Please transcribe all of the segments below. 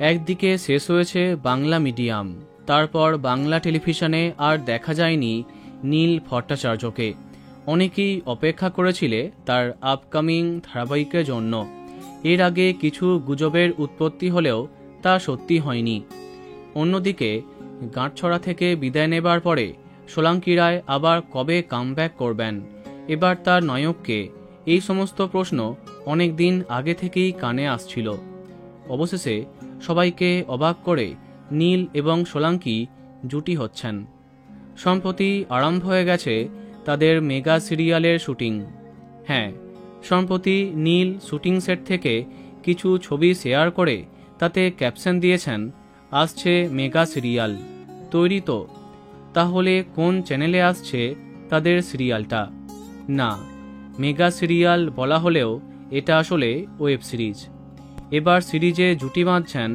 একদিকে শেষ হয়েছে বাংলা মিডিয়াম, তারপর বাংলা টেলিভিশনে আর দেখা যায়নি নীল ভট্টাচার্যকে। অনেকেই অপেক্ষা করেছিলে তার আপকামিং ধারাবাহিকের জন্য। এর আগে কিছু গুজবের উৎপত্তি হলেও তা সত্যি হয়নি। অন্যদিকে গাঁটছড়া থেকে বিদায় নেবার পরে সোলাঙ্কি রায় আবার কবে কামব্যাক করবেন, এবার তার নায়ককে, এই সমস্ত প্রশ্ন অনেক দিন আগে থেকেই কানে আসছিল। অবশেষে সবাইকে অবাক করে নীল এবং সোলাঙ্কি জুটি হচ্ছেন। সম্প্রতি আরম্ভ হয়ে গেছে তাদের মেগা সিরিয়ালের শুটিং। হ্যাঁ, সম্প্রতি নীল শুটিং সেট থেকে কিছু ছবি শেয়ার করে তাতে ক্যাপশন দিয়েছেন, আসছে মেগা সিরিয়াল। তৈরি তো? তাহলে কোন চ্যানেলে আসছে তাদের সিরিয়ালটা? না, মেগা সিরিয়াল বলা হলেও এটা আসলে ওয়েব সিরিজ। এবার সিরিজে জুটি বাঁধছেন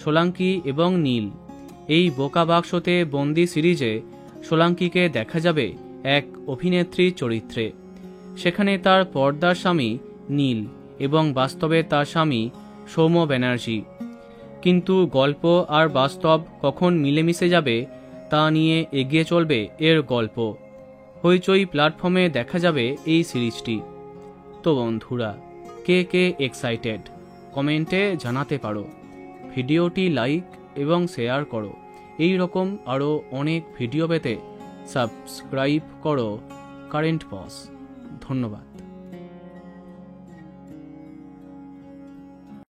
সোলাঙ্কি এবং নীল। এই বোকা বাক্সতে বন্দি সিরিজে সোলাঙ্কিকে দেখা যাবে এক অভিনেত্রীর চরিত্রে। সেখানে তার পর্দার স্বামী নীল এবং বাস্তবে তার স্বামী সৌম্য ব্যানার্জি। কিন্তু গল্প আর বাস্তব কখন মিলেমিশে যাবে তা নিয়ে এগিয়ে চলবে এর গল্প। হইচই প্ল্যাটফর্মে দেখা যাবে এই সিরিজটি। তো বন্ধুরা, কে কে এক্সাইটেড কমেন্টে জানাতে পারো। ভিডিওটি লাইক এবং শেয়ার করো। এই রকম আরও অনেক ভিডিও পেতে সাবস্ক্রাইব করো কারেন্ট পজ। ধন্যবাদ।